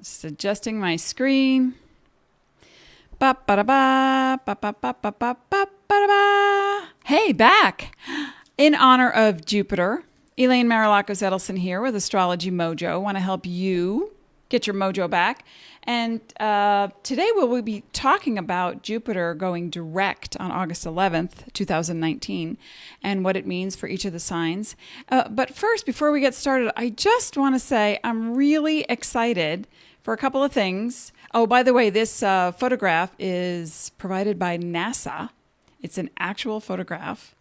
Just adjusting my screen. Ba-ba-da-ba, ba-ba-ba-ba-ba-ba-ba-ba. Hey, back! In honor of Jupiter, Elaine Marolakos Edelson here with Astrology Mojo. Want to help you get your mojo back. And today we'll be talking about Jupiter going direct on August 11th, 2019, and what it means for each of the signs. But first, before we get started, I just want to say I'm really excited for a couple of things. Oh, by the way, this photograph is provided by NASA. It's an actual photograph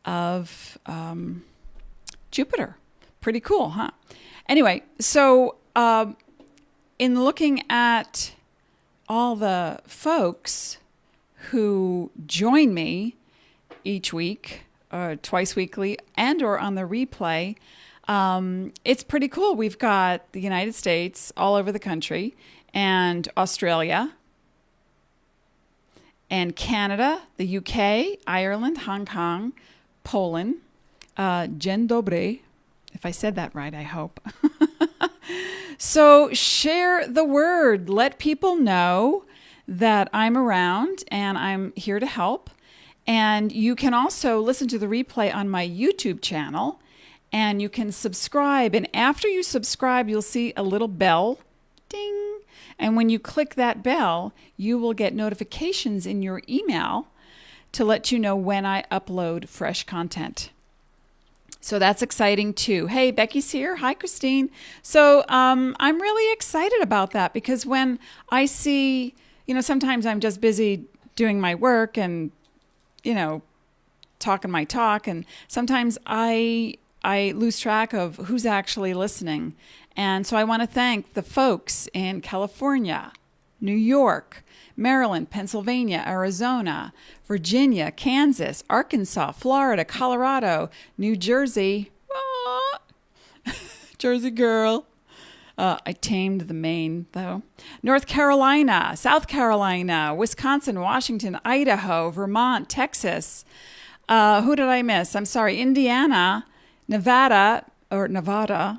of Jupiter. Pretty cool, huh? Anyway, so in looking at all the folks who join me each week, twice weekly, and or on the replay, it's pretty cool. We've got the United States all over the country, and Australia, and Canada, the UK, Ireland, Hong Kong, Poland, Dzień dobry, if I said that right, I hope. So share the word. Let people know that I'm around and I'm here to help. And you can also listen to the replay on my YouTube channel, and you can subscribe. And after you subscribe, you'll see a little bell, ding. And when you click that bell, you will get notifications in your email to let you know when I upload fresh content. So that's exciting too. Hey, Becky's here. Hi, Christine. So I'm really excited about that because when I see, sometimes I'm just busy doing my work and, talking my talk. And sometimes I lose track of who's actually listening. And so I want to thank the folks in California, New York, Maryland, Pennsylvania, Arizona, Virginia, Kansas, Arkansas, Florida, Colorado, New Jersey. Jersey girl. I tamed the Maine, though. North Carolina, South Carolina, Wisconsin, Washington, Idaho, Vermont, Texas. Who did I miss? I'm sorry. Indiana, Nevada,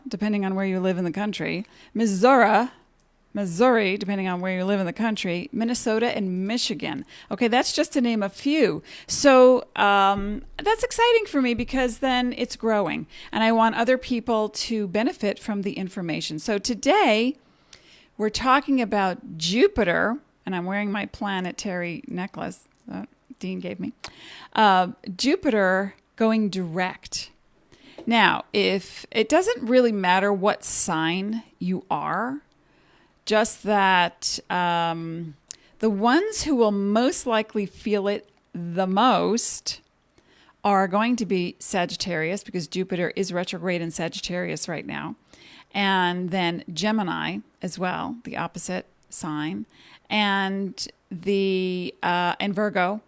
depending on where you live in the country. Missouri, depending on where you live in the country, Minnesota, and Michigan. Okay, that's just to name a few. So that's exciting for me because then it's growing, and I want other people to benefit from the information. So today, we're talking about Jupiter, and I'm wearing my planetary necklace that Dean gave me. Jupiter going direct. Now, if it doesn't really matter what sign you are, just that the ones who will most likely feel it the most are going to be Sagittarius, because Jupiter is retrograde in Sagittarius right now. And then Gemini as well, the opposite sign. And and Virgo.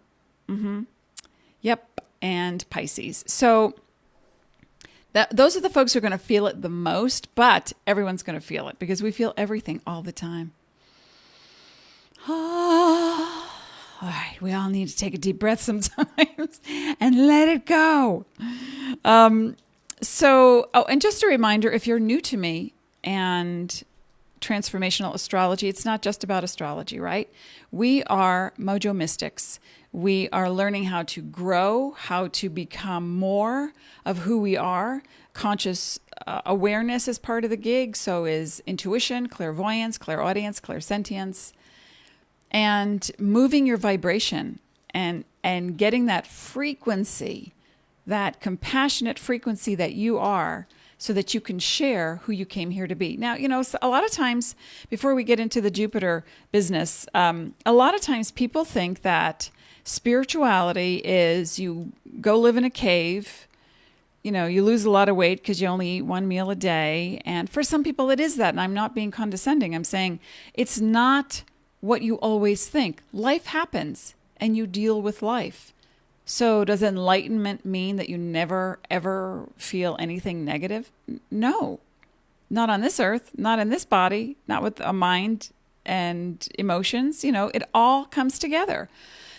Yep. And Pisces. So those are the folks who are going to feel it the most, but everyone's going to feel it because we feel everything all the time. All right, we all need to take a deep breath sometimes and let it go. And just a reminder, if you're new to me and transformational astrology, it's not just about astrology, right? We are Mojo Mystics. We are learning how to grow, how to become more of who we are. Conscious awareness is part of the gig. So is intuition, clairvoyance, clairaudience, clairsentience, and moving your vibration and getting that frequency, that compassionate frequency that you are, so that you can share who you came here to be. Now, a lot of times, before we get into the Jupiter business, a lot of times people think that spirituality is you go live in a cave, you lose a lot of weight because you only eat one meal a day. And for some people it is that, and I'm not being condescending. I'm saying it's not what you always think. Life happens and you deal with life. So does enlightenment mean that you never, ever feel anything negative? No, not on this earth, not in this body, not with a mind and emotions. It all comes together.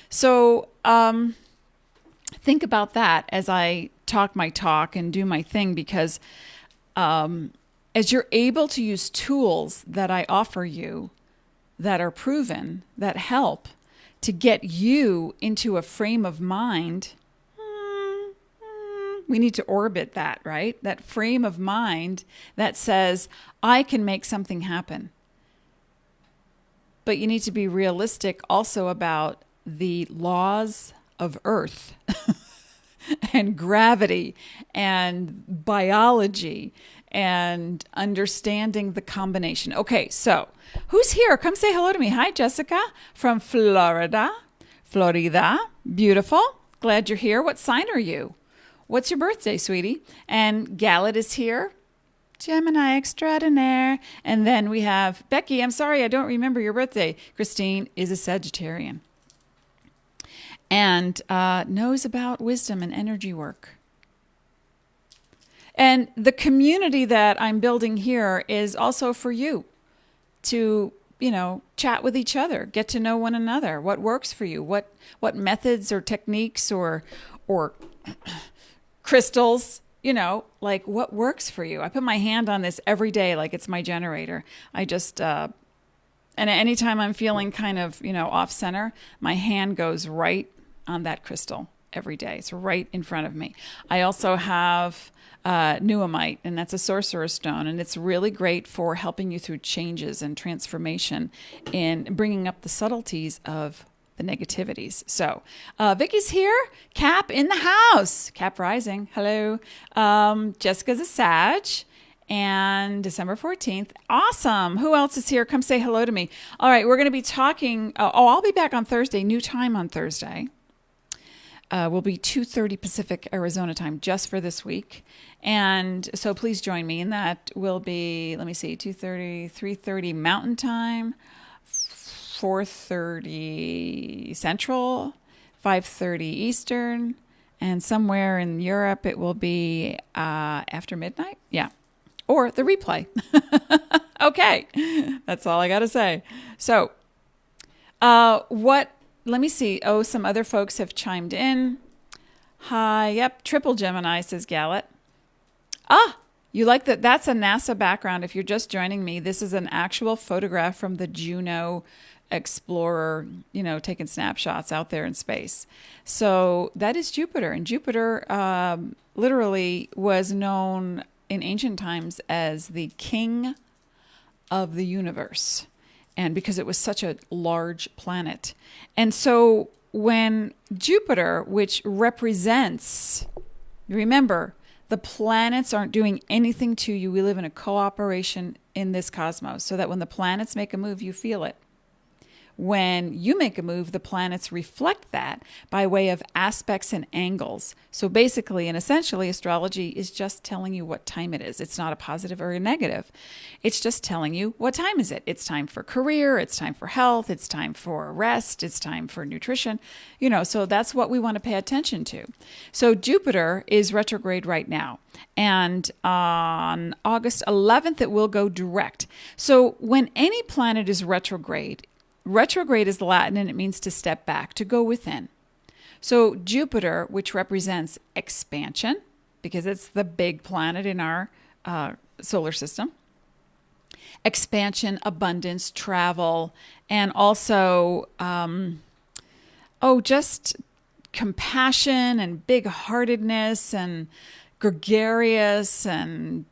So think about that as I talk my talk and do my thing, because as you're able to use tools that I offer you that are proven, that help to get you into a frame of mind, we need to orbit that, right? That frame of mind that says, I can make something happen. But you need to be realistic also about the laws of Earth and gravity and biology and understanding the combination. Okay, so who's here? Come say hello to me. Hi, Jessica from Florida. Beautiful. Glad you're here. What sign are you? What's your birthday, sweetie? And Gallet is here. Gemini extraordinaire. And then we have Becky. I'm sorry, I don't remember your birthday. Christine is a Sagittarian and knows about wisdom and energy work. And the community that I'm building here is also for you to, chat with each other, get to know one another. What works for you? What methods or techniques or crystals, what works for you. I put my hand on this every day like it's my generator. I just, and anytime I'm feeling kind of, off center, my hand goes right on that crystal every day. It's right in front of me. I also have Nuamite, and that's a sorcerer's stone, and it's really great for helping you through changes and transformation in bringing up the subtleties of the negativities. So Vicky's here. Cap in the house. Cap rising. Hello. Jessica's a Sag. And December 14th. Awesome. Who else is here? Come say hello to me. All right. We're going to be talking. I'll be back on Thursday. New time on Thursday. Will be 2:30 Pacific Arizona time just for this week. And so please join me. And that will be, 2:30, 3:30 Mountain Time, 4:30 Central, 5:30 Eastern, and somewhere in Europe it will be after midnight. Yeah. Or the replay. Okay. That's all I got to say. So let me see. Oh, some other folks have chimed in. Hi. Yep. Triple Gemini, says Gallet. You like that? That's a NASA background. If you're just joining me, this is an actual photograph from the Juno Explorer, taking snapshots out there in space. So that is Jupiter. And Jupiter literally was known in ancient times as the king of the universe. And because it was such a large planet. And so when Jupiter, which represents, remember, the planets aren't doing anything to you. We live in a cooperation in this cosmos, so that when the planets make a move, you feel it. When you make a move, the planets reflect that by way of aspects and angles. So basically and essentially, astrology is just telling you what time it is. It's not a positive or a negative. It's just telling you what time is it. It's time for career. It's time for health. It's time for rest. It's time for nutrition. So that's what we want to pay attention to. So Jupiter is retrograde right now. And on August 11th, it will go direct. So when any planet is retrograde is Latin, and it means to step back, to go within. So Jupiter, which represents expansion, because it's the big planet in our solar system, expansion, abundance, travel, and also, just compassion and big-heartedness and gregarious and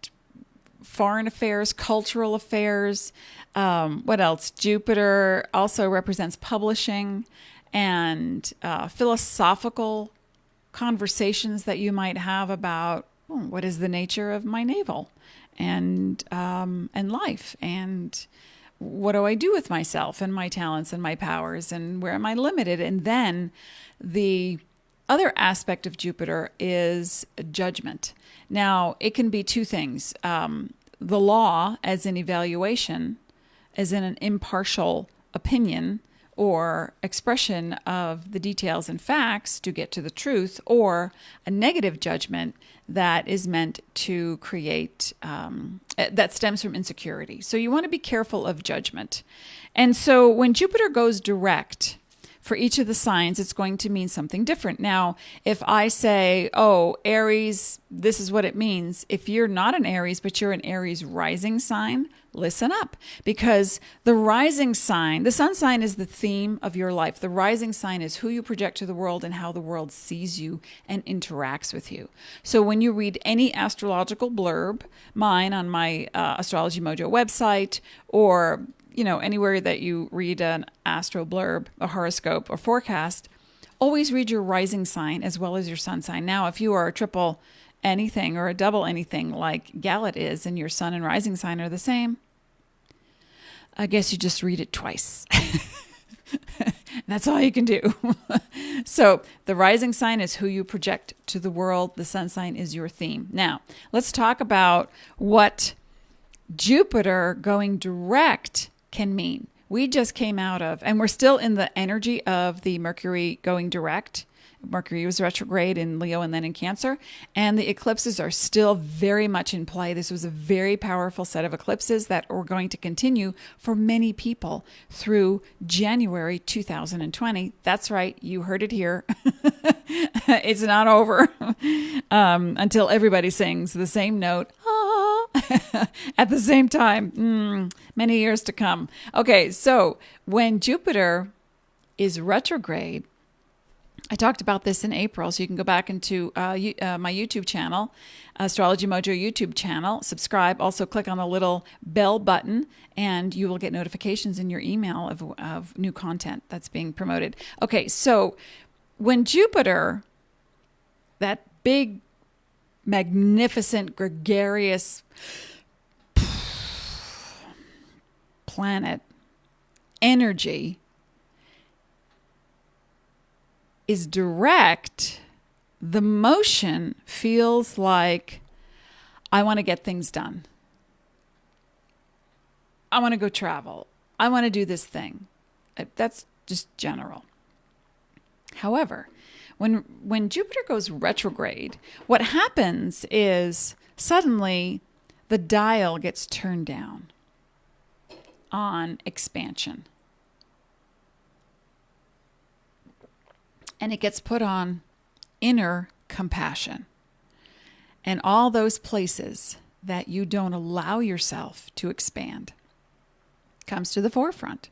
foreign affairs, cultural affairs. What else? Jupiter also represents publishing and philosophical conversations that you might have about what is the nature of my navel and life, and what do I do with myself and my talents and my powers, and where am I limited? And then the other aspect of Jupiter is judgment. Now, it can be two things. The law, as in evaluation, as in an impartial opinion or expression of the details and facts to get to the truth, or a negative judgment that is meant to create, that stems from insecurity. So you want to be careful of judgment. And so when Jupiter goes direct for each of the signs, it's going to mean something different. Now, if I say, oh, Aries, this is what it means. If you're not an Aries, but you're an Aries rising sign, listen up, because the rising sign, the sun sign is the theme of your life. The rising sign is who you project to the world and how the world sees you and interacts with you. So when you read any astrological blurb, mine on my Astrology Mojo website, or anywhere that you read an astro blurb, a horoscope or forecast, always read your rising sign as well as your sun sign. Now, if you are a triple anything or a double anything like Gallet is, and your sun and rising sign are the same, I guess you just read it twice. That's all you can do. So the rising sign is who you project to the world. The sun sign is your theme. Now, let's talk about what Jupiter going direct can mean. We just came out of, and we're still in the energy of the Mercury going direct. Mercury was retrograde in Leo and then in Cancer, and the eclipses are still very much in play. This was a very powerful set of eclipses that are going to continue for many people through January 2020. That's right, you heard it here. It's not over until everybody sings the same note at the same time. Many years to come. Okay, so when Jupiter is retrograde, I talked about this in April, so you can go back into my YouTube channel, Astrology Mojo YouTube channel, subscribe. Also click on the little bell button, and you will get notifications in your email of new content that's being promoted. Okay, so when Jupiter, that big, magnificent, gregarious planet, energy, is direct, the motion feels like, I want to get things done. I want to go travel. I want to do this thing. That's just general. However, when Jupiter goes retrograde, what happens is suddenly the dial gets turned down on expansion. And it gets put on inner compassion. And all those places that you don't allow yourself to expand comes to the forefront.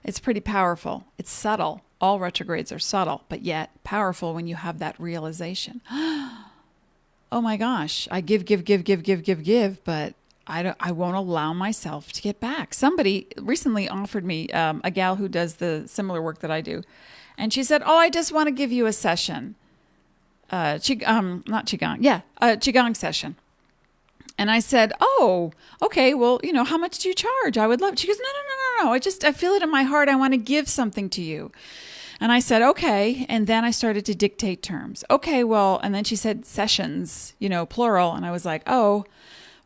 It's pretty powerful. It's subtle. All retrogrades are subtle, but yet powerful when you have that realization. Oh my gosh, I give, but I won't allow myself to get back. Somebody recently offered me, a gal who does the similar work that I do, and she said, oh, I just want to give you a session. Not Qigong. Yeah, a Qigong session. And I said, oh, okay, well, how much do you charge? I would love. She goes, no. I feel it in my heart. I want to give something to you. And I said, okay. And then I started to dictate terms. Okay, well, and then she said sessions, plural. And I was like, oh,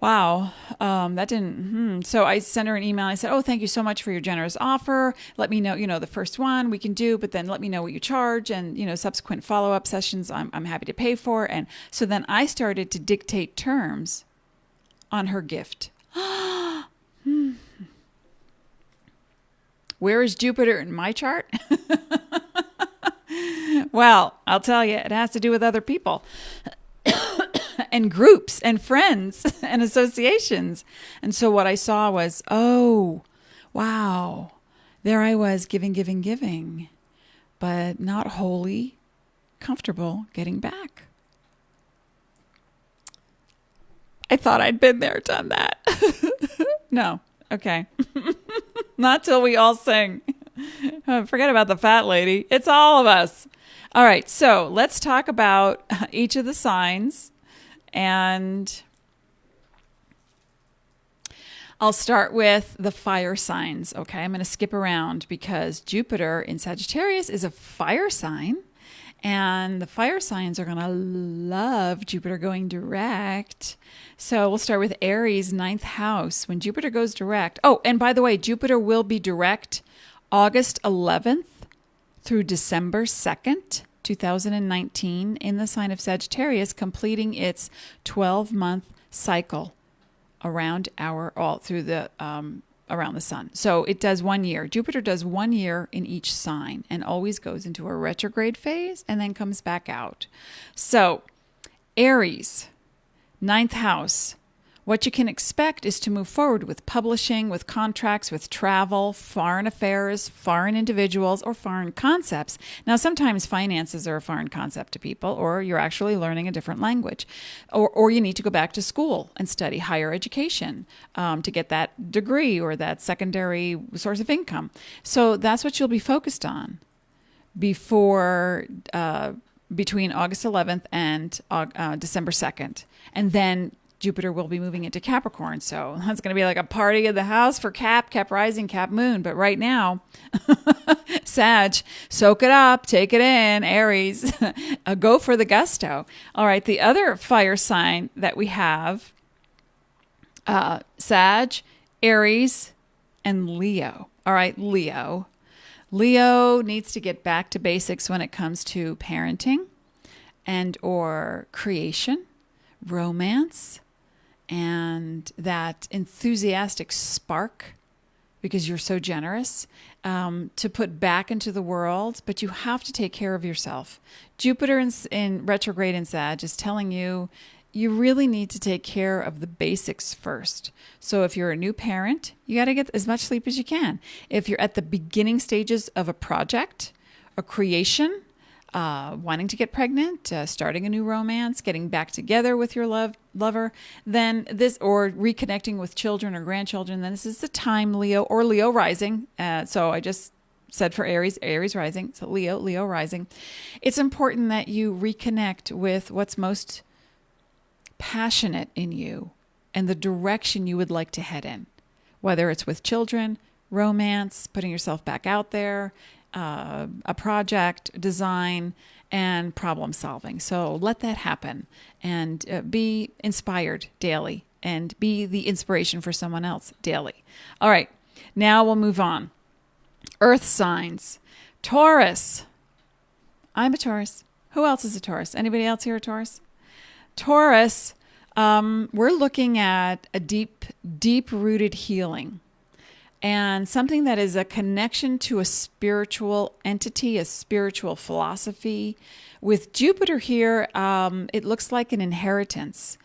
wow, that didn't, So I sent her an email. I said, oh, thank you so much for your generous offer. Let me know, the first one we can do, but then let me know what you charge, and, subsequent follow-up sessions I'm happy to pay for. And so then I started to dictate terms on her gift. Where is Jupiter in my chart? Well, I'll tell you, it has to do with other people. And groups and friends and associations. And so what I saw was, oh, wow, there I was giving, but not wholly comfortable getting back. I thought I'd been there, done that. No, okay. Not till we all sing. Forget about the fat lady. It's all of us. All right, so let's talk about each of the signs. And I'll start with the fire signs. Okay, I'm going to skip around because Jupiter in Sagittarius is a fire sign. And the fire signs are going to love Jupiter going direct. So we'll start with Aries, 9th house. When Jupiter goes direct. Oh, and by the way, Jupiter will be direct August 11th through December 2nd. 2019 in the sign of Sagittarius, completing its 12-month cycle around around the sun. So it does 1 year. Jupiter does 1 year in each sign and always goes into a retrograde phase and then comes back out. So Aries, ninth house. What you can expect is to move forward with publishing, with contracts, with travel, foreign affairs, foreign individuals, or foreign concepts. Now, sometimes finances are a foreign concept to people, or you're actually learning a different language, or you need to go back to school and study higher education to get that degree or that secondary source of income. So that's what you'll be focused on before between August 11th and December 2nd. And then Jupiter will be moving into Capricorn. So that's going to be like a party of the house for Cap rising, Cap moon. But right now, Sag, soak it up, take it in, Aries, go for the gusto. All right. The other fire sign that we have, Sag, Aries, and Leo. All right. Leo needs to get back to basics when it comes to parenting and or creation, romance, and that enthusiastic spark, because you're so generous, to put back into the world. But you have to take care of yourself. Jupiter in retrograde in Sag is telling you, you really need to take care of the basics first. So if you're a new parent, you got to get as much sleep as you can. If you're at the beginning stages of a project, a creation, wanting to get pregnant, starting a new romance, getting back together with your lover, then this, or reconnecting with children or grandchildren, then this is the time, Leo or Leo rising. So I just said for Aries rising, so Leo rising. It's important that you reconnect with what's most passionate in you and the direction you would like to head in, whether it's with children, romance, putting yourself back out there, a project, design, and problem solving. So let that happen and be inspired daily and be the inspiration for someone else daily. All right, now we'll move on. Earth signs. Taurus. I'm a Taurus. Who else is a Taurus? Anybody else here a Taurus? Taurus, we're looking at a deep-rooted healing. And something that is a connection to a spiritual entity, a spiritual philosophy. With Jupiter here, it looks like an inheritance.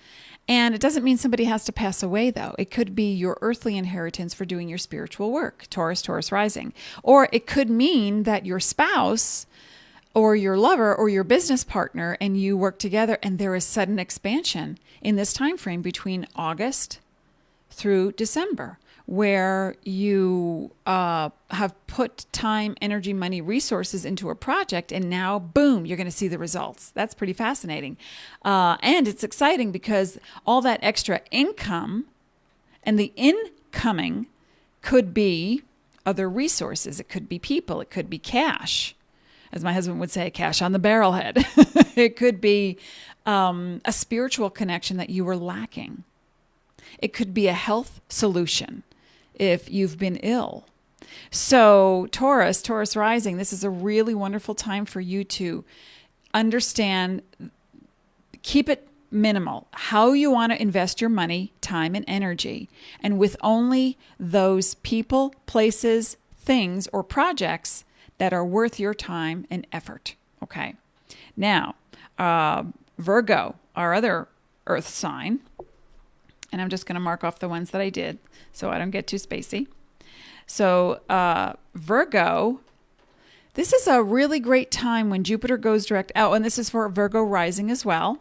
And it doesn't mean somebody has to pass away, though. It could be your earthly inheritance for doing your spiritual work, Taurus rising. Or it could mean that your spouse or your lover or your business partner and you work together and there is sudden expansion in this time frame between August through December, where you have put time, energy, money, resources into a project, and now, boom, you're going to see the results. That's pretty fascinating. And it's exciting because all that extra income and the incoming could be other resources. It could be people. It could be cash. As my husband would say, cash on the barrel head. It could be a spiritual connection that you were lacking. It could be a health solution if you've been ill. So Taurus rising, this is a really wonderful time for you to understand, keep it minimal, how you want to invest your money, time, and energy, and with only those people, places, things, or projects that are worth your time and effort. Okay. Now, Virgo, our other earth sign, and I'm just going to mark off the ones that I did so I don't get too spacey. So Virgo, this is a really great time when Jupiter goes direct out, and this is for Virgo rising as well.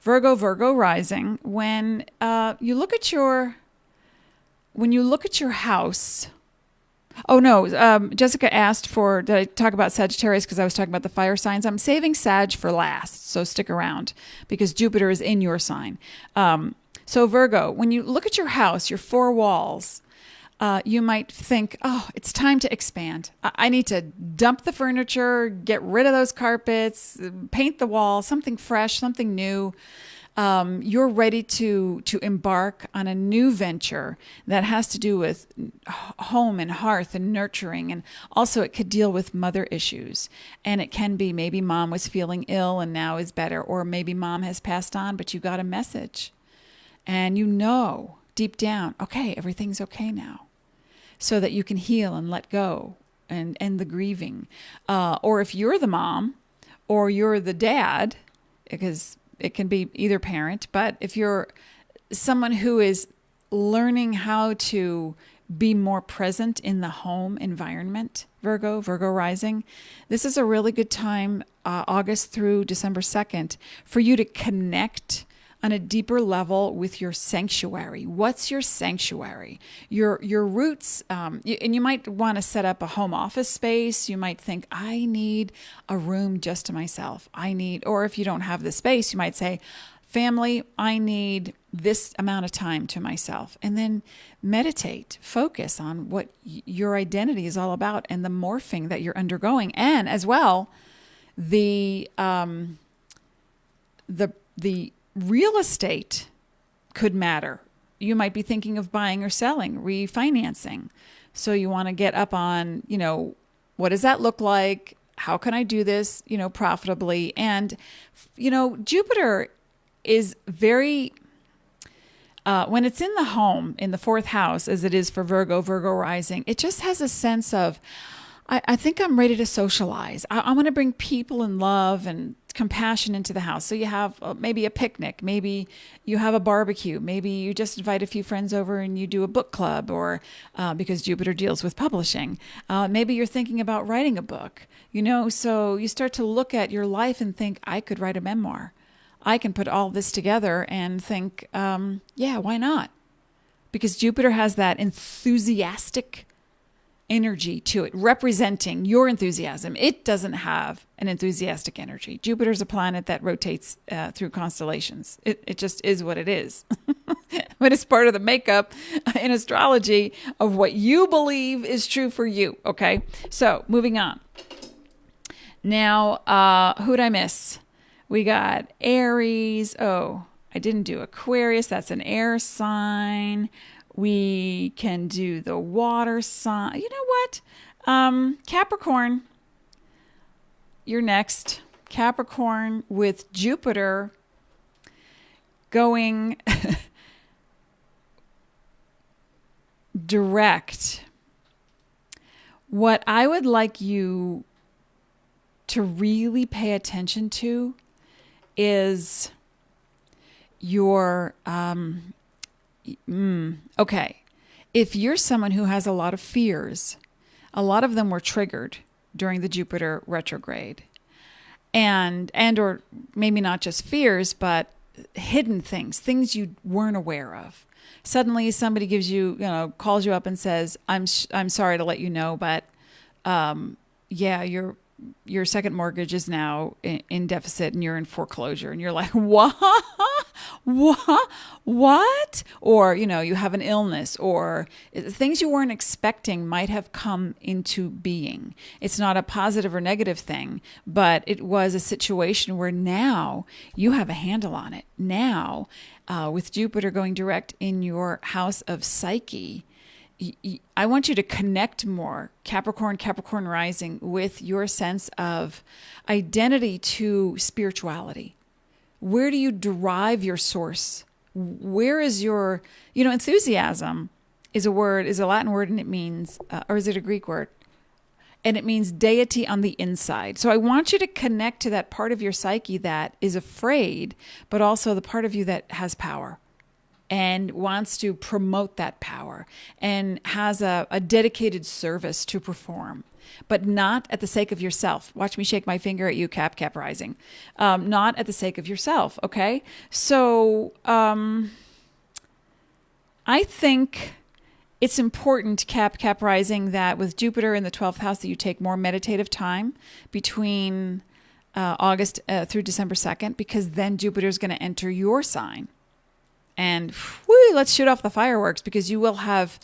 Virgo rising, when you look at your house. Oh no, Jessica asked did I talk about Sagittarius because I was talking about the fire signs? I'm saving Sag for last, so stick around because Jupiter is in your sign. So Virgo, when you look at your house, your four walls, you might think, oh, it's time to expand. I need to dump the furniture, get rid of those carpets, paint the wall, something fresh, something new. You're ready to embark on a new venture that has to do with home and hearth and nurturing. And also it could deal with mother issues. And it can be maybe mom was feeling ill and now is better, or maybe mom has passed on, but you got a message. And you know deep down, okay, everything's okay now. so that you can heal and let go and end the grieving. Or if you're the mom or you're the dad, because it can be either parent, but if you're someone who is learning how to be more present in the home environment, Virgo rising, this is a really good time, August through December 2nd, for you to connect on a deeper level with your sanctuary. What's your sanctuary? Your roots, and you might want to set up a home office space. You might think, I need a room just to myself. Or if you don't have the space, you might say, family, I need this amount of time to myself. And then meditate, focus on what your identity is all about and the morphing that you're undergoing. And as well, the real estate could matter. You might be thinking of buying or selling, refinancing. So you want to get up on, what does that look like? How can I do this, profitably? And, Jupiter is very, when it's in the home, in the fourth house, as it is for Virgo rising, it just has a sense of, I think I'm ready to socialize. I want to bring people and love and compassion into the house. So you have maybe a picnic, maybe you have a barbecue, maybe you just invite a few friends over and you do a book club, or because Jupiter deals with publishing, maybe you're thinking about writing a book, so you start to look at your life and think, I could write a memoir. I can put all this together and think, yeah, why not? Because Jupiter has that enthusiastic energy to it, representing your enthusiasm. It doesn't have an enthusiastic energy. Jupiter's a planet that rotates through constellations. It just is what it is. But it's part of the makeup in astrology of what you believe is true for you. Okay, so moving on. Now, who'd I miss? We got Aries. Oh, I didn't do Aquarius. That's an air sign. We can do the water sign. You know what? Capricorn. You're next. Capricorn with Jupiter going direct. What I would like you to really pay attention to is your, okay. If you're someone who has a lot of fears, a lot of them were triggered during the Jupiter retrograde, and or maybe not just fears, but hidden things you weren't aware of. Suddenly somebody gives you, calls you up and says, I'm sorry to let you know, but, yeah, your second mortgage is now in deficit and you're in foreclosure. And you're like, what? Or, you have an illness, or things you weren't expecting might have come into being. It's not a positive or negative thing, but it was a situation where now you have a handle on it. Now, with Jupiter going direct in your house of psyche, I want you to connect more, Capricorn rising, with your sense of identity to spirituality. Where do you derive your source? Where is your, enthusiasm is a Latin word, and it means, or is it a Greek word? And it means deity on the inside. So I want you to connect to that part of your psyche that is afraid, but also the part of you that has power and wants to promote that power and has a dedicated service to perform, but not at the sake of yourself. Watch me shake my finger at you, Cap rising. Not at the sake of yourself, okay? So I think it's important, Cap rising, that with Jupiter in the 12th house, that you take more meditative time between August through December 2nd, because then Jupiter is going to enter your sign. And let's shoot off the fireworks, because you will have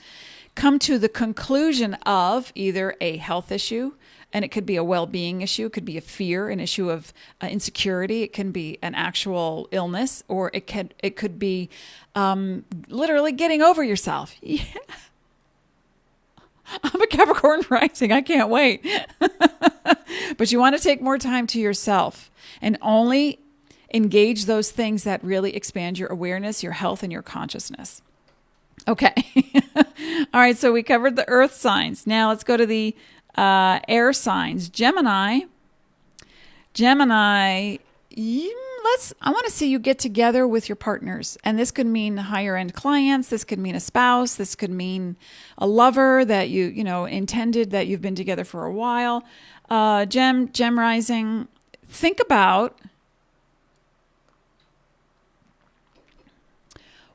come to the conclusion of either a health issue, and it could be a well-being issue, it could be a fear, an issue of insecurity, it can be an actual illness, or it could be literally getting over yourself. Yeah. I'm a Capricorn rising. I can't wait. But you want to take more time to yourself and only engage those things that really expand your awareness, your health, and your consciousness. Okay. All right. So we covered the earth signs. Now let's go to the air signs. Gemini, I want to see you get together with your partners. And this could mean higher end clients. This could mean a spouse. This could mean a lover that intended, that you've been together for a while. Gem rising. Think about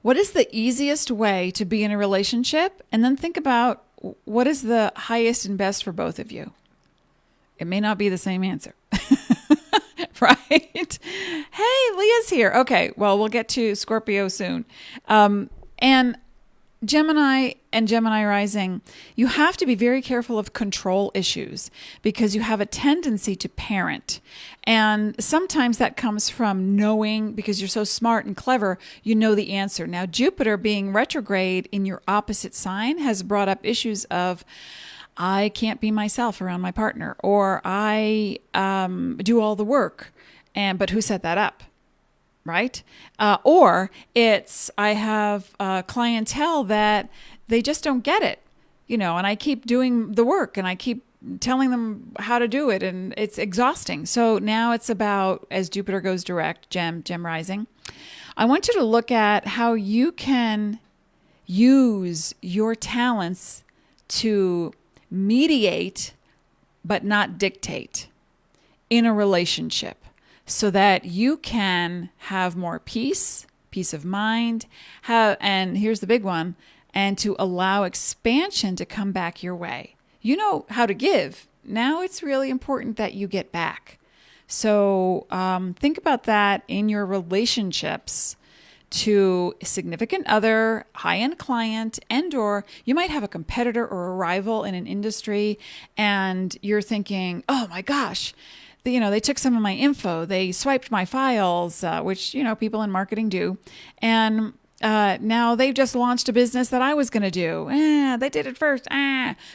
what is the easiest way to be in a relationship, and then think about what is the highest and best for both of you. It may not be the same answer. Right? Hey, Leah's here. Okay, well, we'll get to Scorpio soon. And Gemini and Gemini rising, you have to be very careful of control issues because you have a tendency to parent. And sometimes that comes from knowing, because you're so smart and clever, you know the answer. Now, Jupiter being retrograde in your opposite sign has brought up issues of, I can't be myself around my partner, or I do all the work, but who set that up, right? Or it's I have clientele that they just don't get it, and I keep doing the work and I keep telling them how to do it, and it's exhausting. So now it's about, as Jupiter goes direct, Gem rising, I want you to look at how you can use your talents to mediate but not dictate in a relationship so that you can have more peace of mind, and here's the big one, and to allow expansion to come back your way. You know how to give. Now it's really important that you get back. So think about that in your relationships to a significant other, high-end client, and or you might have a competitor or a rival in an industry, and you're thinking, oh my gosh, they took some of my info, they swiped my files, which, people in marketing do, and now they've just launched a business that I was going to do. They did it first.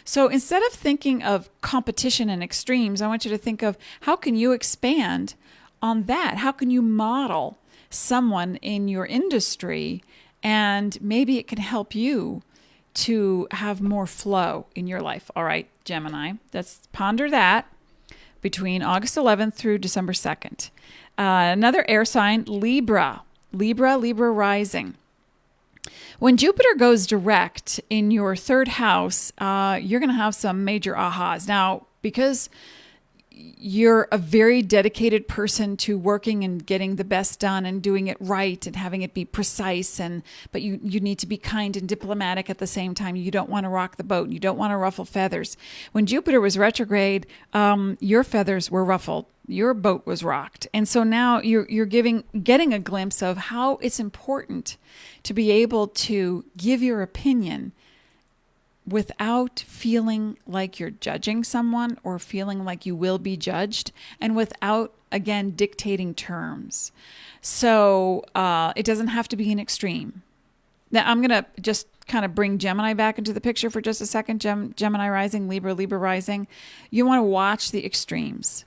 So instead of thinking of competition and extremes, I want you to think of how can you expand on that? How can you model someone in your industry, and maybe it can help you to have more flow in your life. All right, Gemini, let's ponder that between August 11th through December 2nd. Another air sign, Libra rising. When Jupiter goes direct in your third house, you're going to have some major ahas. Now, because you're a very dedicated person to working and getting the best done and doing it right and having it be precise, but you need to be kind and diplomatic at the same time. You don't want to rock the boat. You don't want to ruffle feathers. When Jupiter was retrograde, your feathers were ruffled. Your boat was rocked. And so now you're getting a glimpse of how it's important to be able to give your opinion without feeling like you're judging someone or feeling like you will be judged, and without, again, dictating terms. So it doesn't have to be an extreme. Now, I'm going to just kind of bring Gemini back into the picture for just a second. Gemini rising, Libra rising. You want to watch the extremes.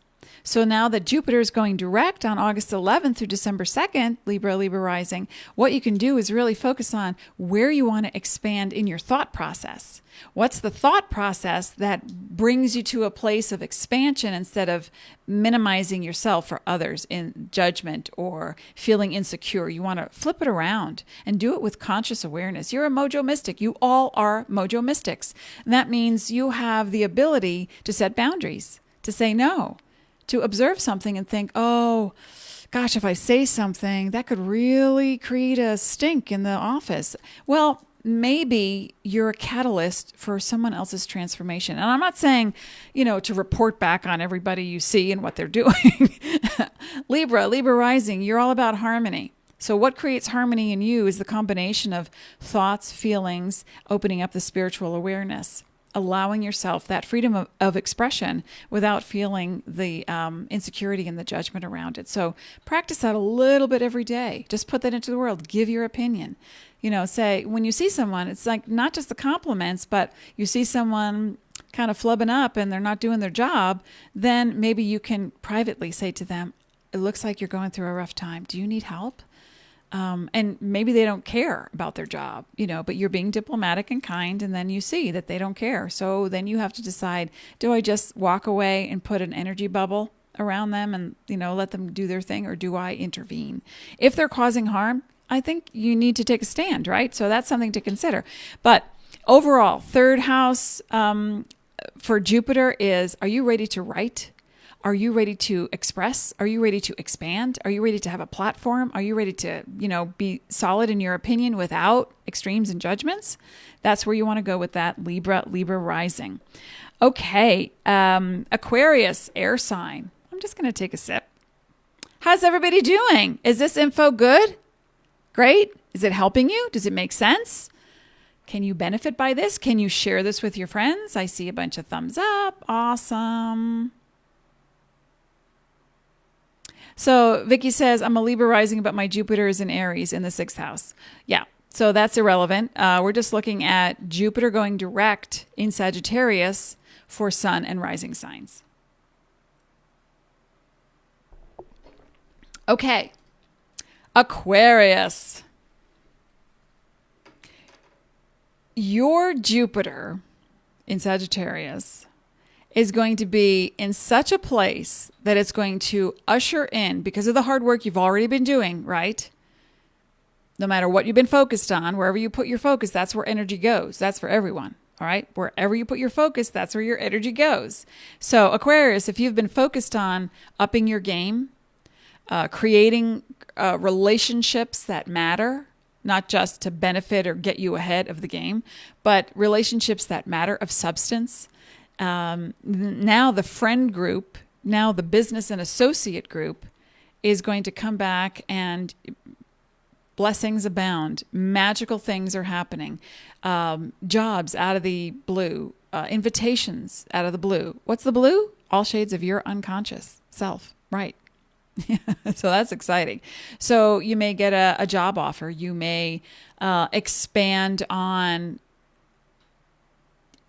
So now that Jupiter is going direct on August 11th through December 2nd, Libra rising, what you can do is really focus on where you want to expand in your thought process. What's the thought process that brings you to a place of expansion instead of minimizing yourself for others in judgment or feeling insecure? You want to flip it around and do it with conscious awareness. You're a Mojo Mystic. You all are Mojo Mystics. And that means you have the ability to set boundaries, to say no, to observe something and think, oh, gosh, if I say something, that could really create a stink in the office. Well, maybe you're a catalyst for someone else's transformation. And I'm not saying, to report back on everybody you see and what they're doing. Libra rising, you're all about harmony. So what creates harmony in you is the combination of thoughts, feelings, opening up the spiritual awareness, allowing yourself that freedom of expression without feeling the insecurity and the judgment around it. So practice that a little bit every day. Just put that into the world. Give your opinion. Say, when you see someone, it's like not just the compliments, but you see someone kind of flubbing up and they're not doing their job, then maybe you can privately say to them, it looks like you're going through a rough time. Do you need help? And maybe they don't care about their job, but you're being diplomatic and kind, and then you see that they don't care. So then you have to decide, do I just walk away and put an energy bubble around them and, let them do their thing, or do I intervene? If they're causing harm, I think you need to take a stand, right? So that's something to consider. But overall, third house for Jupiter is, are you ready to write? Are you ready to express? Are you ready to expand? Are you ready to have a platform? Are you ready to, be solid in your opinion without extremes and judgments? That's where you want to go with that Libra rising. Okay, Aquarius, air sign. I'm just going to take a sip. How's everybody doing? Is this info good? Great. Is it helping you? Does it make sense? Can you benefit by this? Can you share this with your friends? I see a bunch of thumbs up. Awesome. So Vicky says, I'm a Libra rising, but my Jupiter is in Aries in the 6th house. Yeah, so that's irrelevant. We're just looking at Jupiter going direct in Sagittarius for sun and rising signs. Okay, Aquarius. Your Jupiter in Sagittarius is going to be in such a place that it's going to usher in, because of the hard work you've already been doing, right? No matter what you've been focused on, wherever you put your focus, that's where energy goes. That's for everyone, all right? Wherever you put your focus, that's where your energy goes. So Aquarius, if you've been focused on upping your game, creating relationships that matter, not just to benefit or get you ahead of the game, but relationships that matter of substance. Now the friend group, now the business and associate group is going to come back, and blessings abound. Magical things are happening. Jobs out of the blue, invitations out of the blue. What's the blue? All shades of your unconscious self. Right. So that's exciting. So you may get a job offer. You may expand on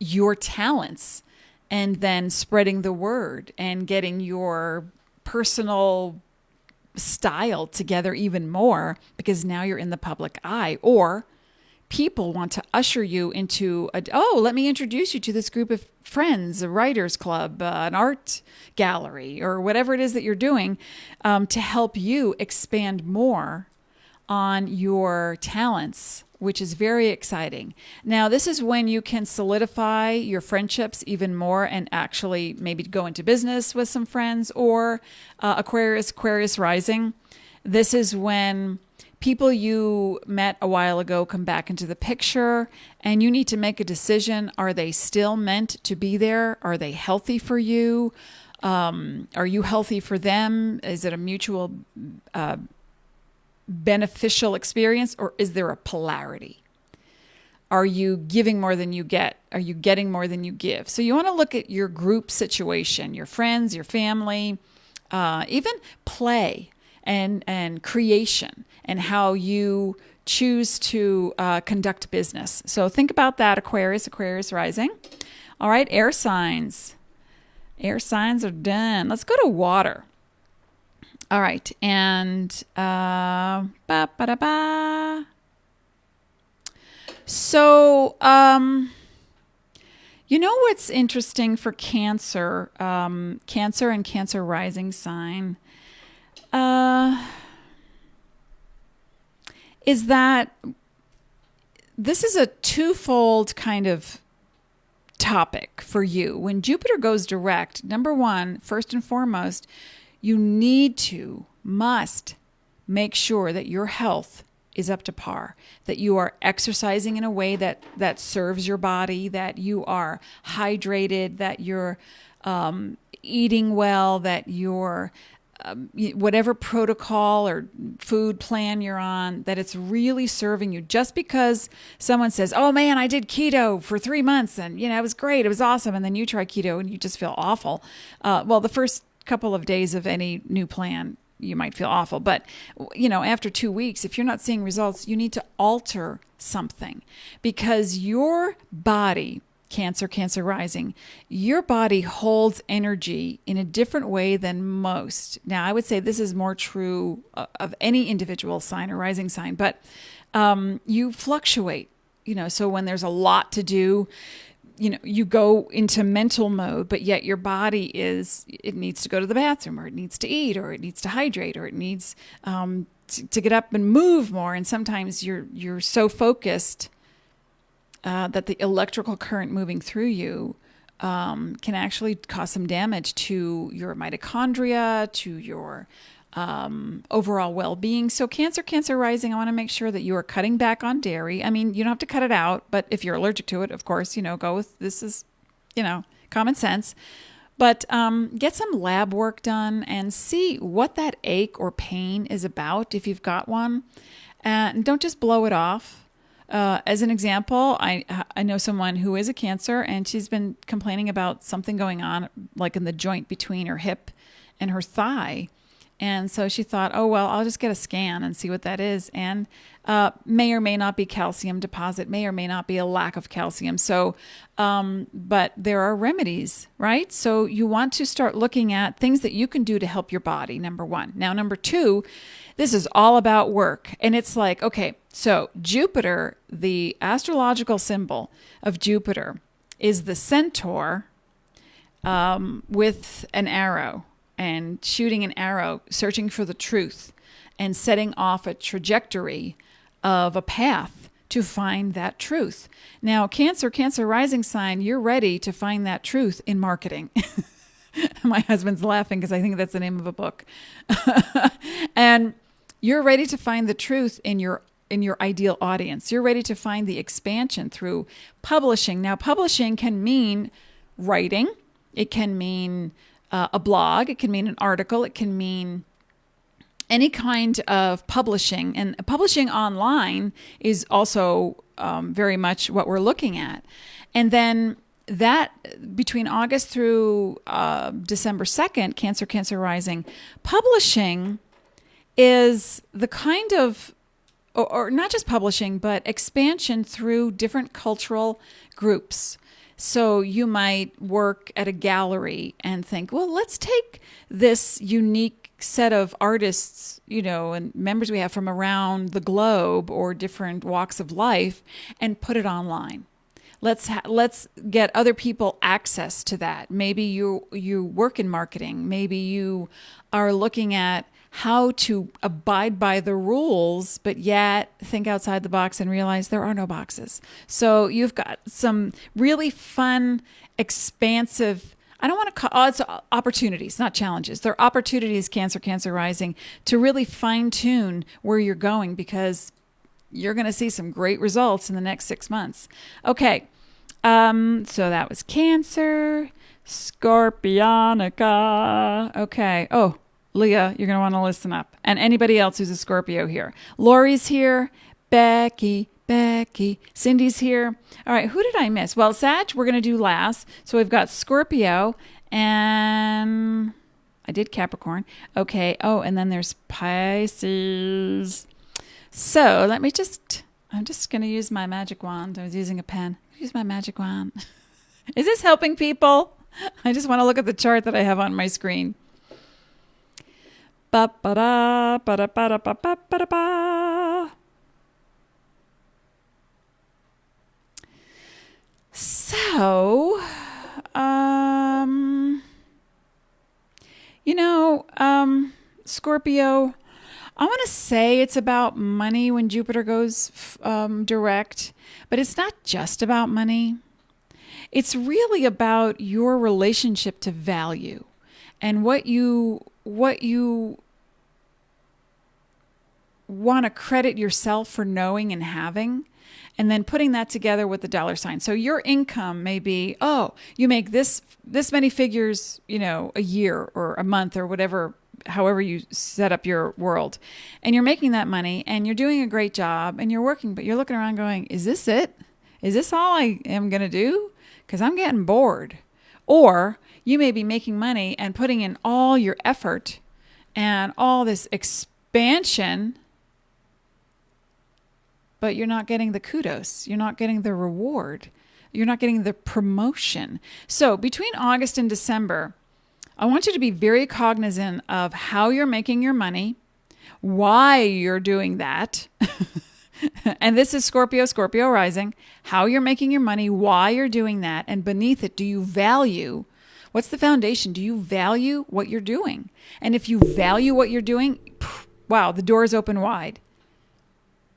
your talents, and then spreading the word and getting your personal style together even more, because now you're in the public eye. Or people want to usher you into let me introduce you to this group of friends, a writers club, an art gallery, or whatever it is that you're doing, to help you expand more on your talents, which is very exciting. Now, this is when you can solidify your friendships even more and actually maybe go into business with some friends. Or Aquarius rising. This is when people you met a while ago come back into the picture, and you need to make a decision. Are they still meant to be there? Are they healthy for you? Are you healthy for them? Is it a mutual beneficial experience, or is there a polarity? Are you giving more than you get? Are you getting more than you give? So you want to look at your group situation, your friends, your family, even play and creation, and how you choose to conduct business. So think about that, Aquarius rising. All right, air signs. Air signs are done. Let's go to water. All right, and so you know what's interesting for Cancer, Cancer and Cancer rising sign, is that this is a twofold kind of topic for you. When Jupiter goes direct, number one, first and foremost, you must make sure that your health is up to par, that you are exercising in a way that serves your body, that you are hydrated, that you're eating well, that you're whatever protocol or food plan you're on, that it's really serving you. Just because someone says, oh man, I did keto for 3 months and it was great, it was awesome, and then you try keto and you just feel awful. Well, the first couple of days of any new plan, you might feel awful. But, after 2 weeks, if you're not seeing results, you need to alter something, because your body Cancer, Cancer rising, your body holds energy in a different way than most. Now, I would say this is more true of any individual sign or rising sign, but you fluctuate, so when there's a lot to do, you go into mental mode, but yet your body it needs to go to the bathroom, or it needs to eat, or it needs to hydrate, or it needs to get up and move more. And sometimes you're so focused that the electrical current moving through you can actually cause some damage to your mitochondria, to your overall well-being. So Cancer, Cancer rising, I want to make sure that you are cutting back on dairy. I mean, you don't have to cut it out, but if you're allergic to it, of course, go with, this is, common sense. But get some lab work done and see what that ache or pain is about, if you've got one. And don't just blow it off. As an example, I know someone who is a Cancer, and she's been complaining about something going on, like in the joint between her hip and her thigh. And so she thought, oh, well, I'll just get a scan and see what that is. And may or may not be calcium deposit, may or may not be a lack of calcium. So, but there are remedies, right? So you want to start looking at things that you can do to help your body, number one. Now, number two, this is all about work. And it's like, okay, so Jupiter, the astrological symbol of Jupiter is the centaur with an arrow, and shooting an arrow, searching for the truth, and setting off a trajectory of a path to find that truth. Now, Cancer, Cancer rising sign, you're ready to find that truth in marketing. My husband's laughing because I think that's the name of a book. And you're ready to find the truth in your ideal audience. You're ready to find the expansion through publishing. Now, publishing can mean writing. It can mean a blog. It can mean an article. It can mean any kind of publishing. And publishing online is also very much what we're looking at. And then that between August through December 2nd, Cancer, Cancer rising, publishing is the kind of, or not just publishing, but expansion through different cultural groups. So you might work at a gallery and think, well, let's take this unique set of artists, and members we have from around the globe or different walks of life, and put it online. Let's get other people access to that. Maybe you work in marketing. Maybe you are looking at how to abide by the rules, but yet think outside the box and realize there are no boxes. So you've got some really fun, expansive, I don't want to call it's opportunities, not challenges. They're opportunities, Cancer, Cancer rising, to really fine tune where you're going, because you're going to see some great results in the next 6 months. Okay. So that was Cancer, Scorpionica. Okay. Oh, Leah, you're going to want to listen up. And anybody else who's a Scorpio here. Lori's here. Becky. Cindy's here. All right, who did I miss? Well, Sag, we're going to do last. So we've got Scorpio, and I did Capricorn. Okay. Oh, and then there's Pisces. So I'm just going to use my magic wand. I was using a pen. Use my magic wand. Is this helping people? I just want to look at the chart that I have on my screen. Ba-ba-da, ba-da-ba-da-ba-ba-ba-da-ba. So, Scorpio, I want to say it's about money when Jupiter goes direct, but it's not just about money. It's really about your relationship to value and what you want to credit yourself for knowing and having, and then putting that together with the dollar sign. So your income may be, you make this many figures, a year or a month or whatever, however you set up your world, and you're making that money and you're doing a great job and you're working, but you're looking around going, is this it? Is this all I am going to do? Because I'm getting bored. Or you may be making money and putting in all your effort and all this expansion, but you're not getting the kudos. You're not getting the reward. you're not getting the promotion. So between August and December, I want you to be very cognizant of how you're making your money, why you're doing that. And this is Scorpio rising, how you're making your money, why you're doing that. And beneath it, do you value? What's the foundation? Do you value what you're doing? And if you value what you're doing, wow, the door is open wide.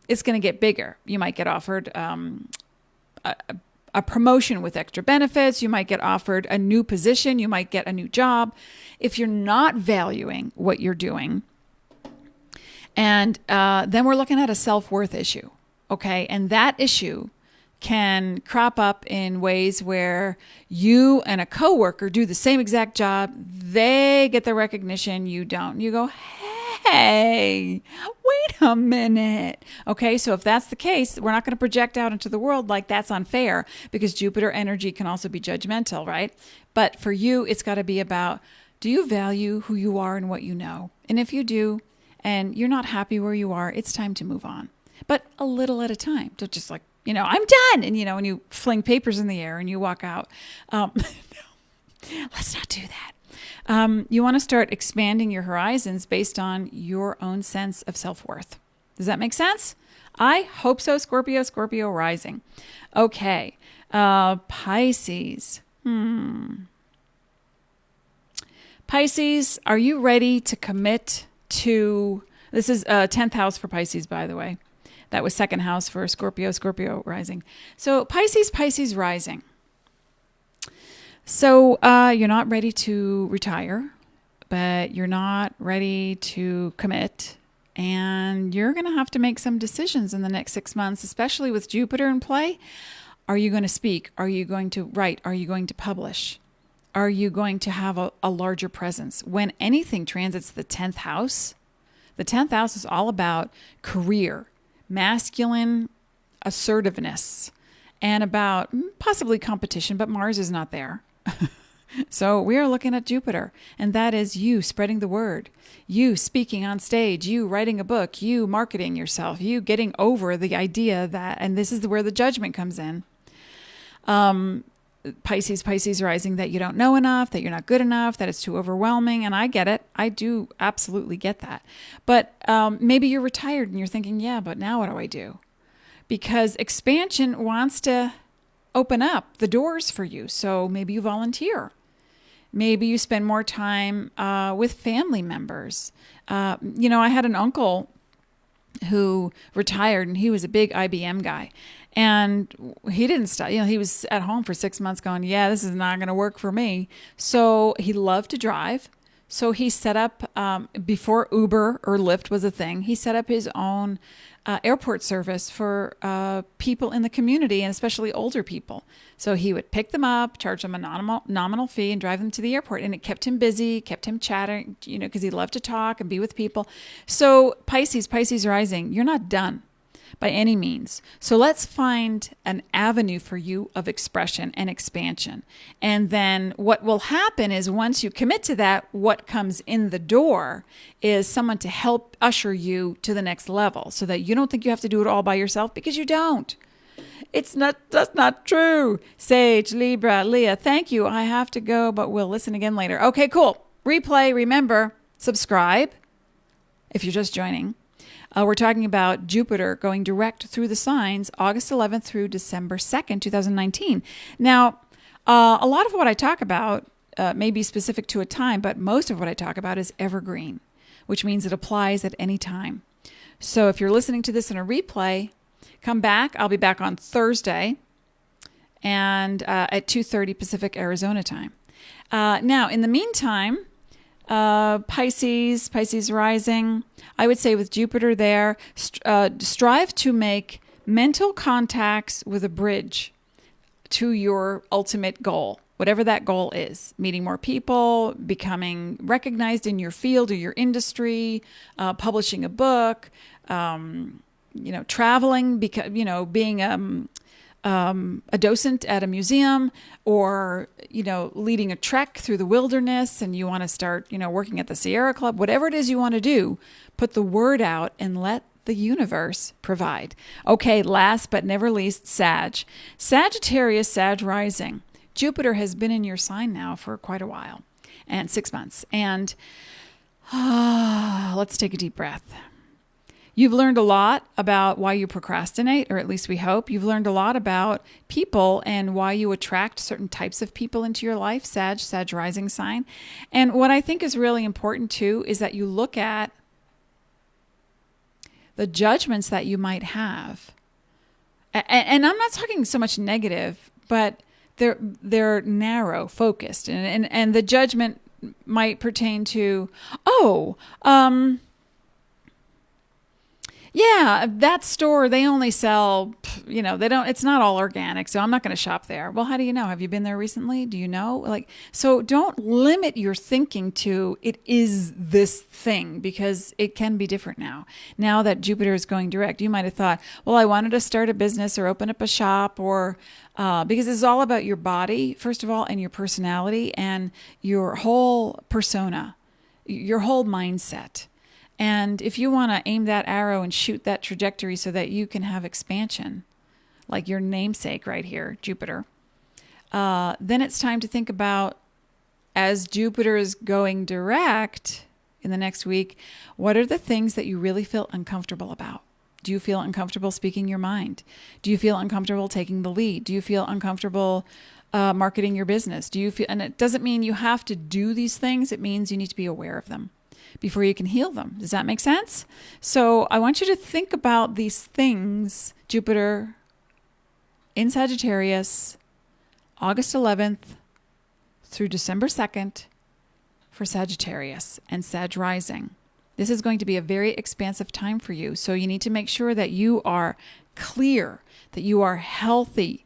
It's going to get bigger. You might get offered a promotion with extra benefits. You might get offered a new position. You might get a new job. If you're not valuing what you're doing, and then we're looking at a self-worth issue, okay? And that issue can crop up in ways where you and a coworker do the same exact job. They get the recognition, you don't. You go, hey, wait a minute. Okay, so if that's the case, we're not going to project out into the world like that's unfair, because Jupiter energy can also be judgmental, right? But for you, it's got to be about, do you value who you are and what you know? And if you do, and you're not happy where you are, it's time to move on. But a little at a time. Don't just like, I'm done. And, and you fling papers in the air and you walk out. No, let's not do that. You want to start expanding your horizons based on your own sense of self-worth. Does that make sense? I hope so, Scorpio rising. Okay. Pisces. Pisces, are you ready to commit to, this is 10th house for Pisces, by the way. That was second house for Scorpio rising. So Pisces rising. So you're not ready to retire, but you're not ready to commit. And you're going to have to make some decisions in the next 6 months, especially with Jupiter in play. Are you going to speak? Are you going to write? Are you going to publish? Are you going to have a larger presence? When anything transits the 10th house is all about career, masculine assertiveness, and about possibly competition, but Mars is not there. So we are looking at Jupiter, and that is you spreading the word, you speaking on stage, you writing a book, you marketing yourself, you getting over the idea that, and this is where the judgment comes in. Pisces rising, that you don't know enough, that you're not good enough, that it's too overwhelming. And I get it. I do absolutely get that. But maybe you're retired and you're thinking, yeah, but now what do I do? Because expansion wants to open up the doors for you. So maybe you volunteer. Maybe you spend more time with family members. I had an uncle who retired, and he was a big IBM guy. And he didn't stop. He was at home for 6 months going, yeah, this is not going to work for me. So he loved to drive. So he set up, before Uber or Lyft was a thing, he set up his own airport service for people in the community, and especially older people. So he would pick them up, charge them a nominal fee, and drive them to the airport. And it kept him busy, kept him chatting, because he loved to talk and be with people. So Pisces rising, you're not done by any means. So let's find an avenue for you of expression and expansion. And then what will happen is, once you commit to that, what comes in the door is someone to help usher you to the next level, so that you don't think you have to do it all by yourself, because you don't. That's not true. Sage, Libra, Leah, thank you. I have to go, but we'll listen again later. Okay, cool. Replay. Remember, subscribe if you're just joining. We're talking about Jupiter going direct through the signs August 11th through December 2nd, 2019. Now, a lot of what I talk about may be specific to a time, but most of what I talk about is evergreen, which means it applies at any time. So if you're listening to this in a replay, come back. I'll be back on Thursday and at 2:30 Pacific Arizona time. Now, in the meantime, Pisces rising, I would say with Jupiter there, strive to make mental contacts with a bridge to your ultimate goal, whatever that goal is. Meeting more people, becoming recognized in your field or your industry, publishing a book, traveling, being a docent at a museum, or, leading a trek through the wilderness, and you want to start, working at the Sierra Club, whatever it is you want to do, put the word out and let the universe provide. Okay, last but never least, Sagittarius, Sag rising. Jupiter has been in your sign now for quite a while, and 6 months. And let's take a deep breath. You've learned a lot about why you procrastinate, or at least we hope. You've learned a lot about people and why you attract certain types of people into your life, Sag rising sign. And what I think is really important too is that you look at the judgments that you might have. And I'm not talking so much negative, but they're narrow, focused. And the judgment might pertain to, yeah, that store, they only sell, it's not all organic, so I'm not going to shop there. Well, how do you know? Have you been there recently? Do you know? So don't limit your thinking to it is this thing, because it can be different now. Now that Jupiter is going direct, you might have thought, well, I wanted to start a business or open up a shop, or because it's all about your body, first of all, and your personality and your whole persona, your whole mindset. And if you want to aim that arrow and shoot that trajectory so that you can have expansion, like your namesake right here, Jupiter, then it's time to think about, as Jupiter is going direct in the next week, what are the things that you really feel uncomfortable about? Do you feel uncomfortable speaking your mind? Do you feel uncomfortable taking the lead? Do you feel uncomfortable marketing your business? And it doesn't mean you have to do these things. It means you need to be aware of them before you can heal them. Does that make sense? So I want you to think about these things. Jupiter in Sagittarius, August 11th through December 2nd for Sagittarius and Sag rising. This is going to be a very expansive time for you. So you need to make sure that you are clear, that you are healthy.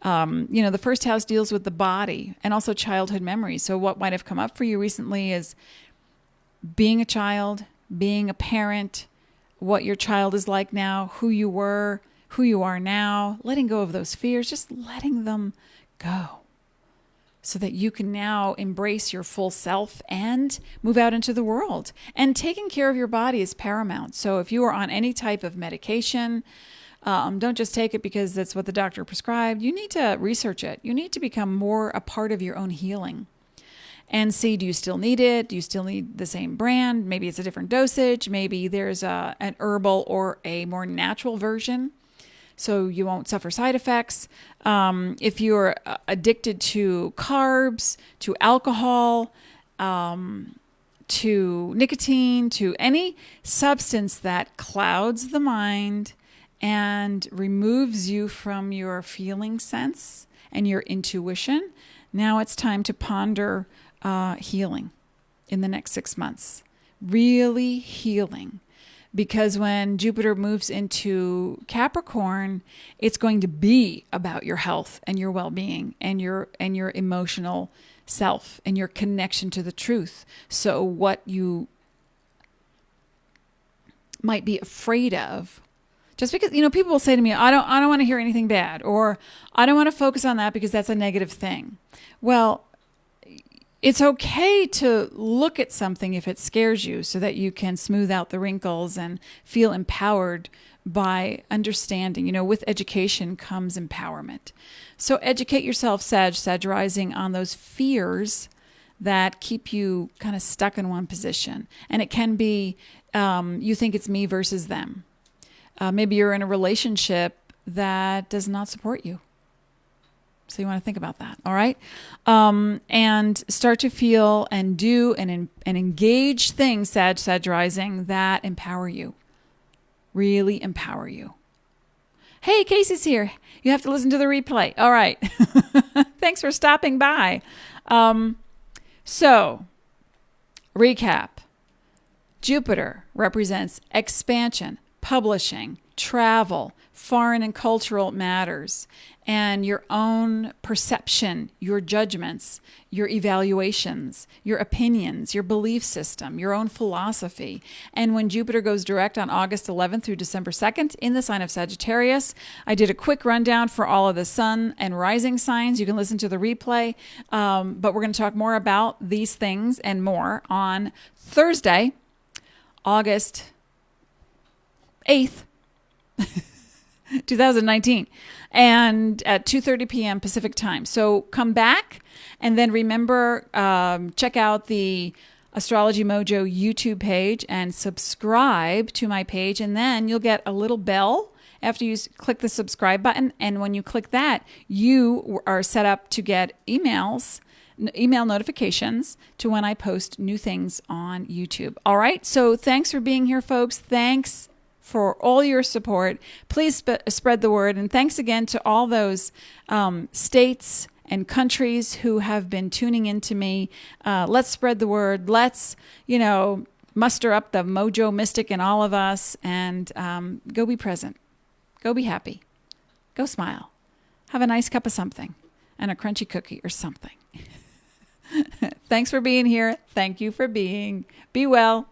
The first house deals with the body and also childhood memories. So what might have come up for you recently is being a child, being a parent, what your child is like now, who you were, who you are now, letting go of those fears, just letting them go so that you can now embrace your full self and move out into the world. And taking care of your body is paramount. So if you are on any type of medication, don't just take it because that's what the doctor prescribed. You need to research it. You need to become more a part of your own healing. And see, do you still need it? Do you still need the same brand? Maybe it's a different dosage. Maybe there's an herbal or a more natural version, so you won't suffer side effects. If you're addicted to carbs, to alcohol, to nicotine, to any substance that clouds the mind and removes you from your feeling sense and your intuition, now it's time to ponder healing in the next 6 months. Really healing. Because when Jupiter moves into Capricorn, it's going to be about your health and your well-being and your emotional self and your connection to the truth. So what you might be afraid of, just because, people will say to me, I don't want to hear anything bad, or I don't want to focus on that because that's a negative thing. Well, it's okay to look at something if it scares you so that you can smooth out the wrinkles and feel empowered by understanding. With education comes empowerment. So educate yourself, Sag rising, on those fears that keep you kind of stuck in one position. And it can be, you think it's me versus them. Maybe you're in a relationship that does not support you. So you want to think about that, all right? And start to feel and do and engage things, Sag rising, that empower you, really empower you. Hey, Casey's here. You have to listen to the replay. All right. Thanks for stopping by. So, recap. Jupiter represents expansion, publishing, travel, foreign and cultural matters, and your own perception, your judgments, your evaluations, your opinions, your belief system, your own philosophy. And when Jupiter goes direct on August 11th through December 2nd in the sign of Sagittarius, I did a quick rundown for all of the sun and rising signs. You can listen to the replay, but we're going to talk more about these things and more on Thursday, August 8th, 2019, and at 2:30 p.m. Pacific time. So come back, and then remember, check out the Astrology Mojo YouTube page and subscribe to my page, and then you'll get a little bell after you click the subscribe button. And when you click that, you are set up to get email notifications to when I post new things on YouTube. All right. So thanks for being here, folks. Thanks for all your support. Please spread the word. And thanks again to all those states and countries who have been tuning into me. Let's spread the word. Let's, muster up the Mojo Mystic in all of us, and go be present. Go be happy. Go smile. Have a nice cup of something and a crunchy cookie or something. Thanks for being here. Thank you for being. Be well.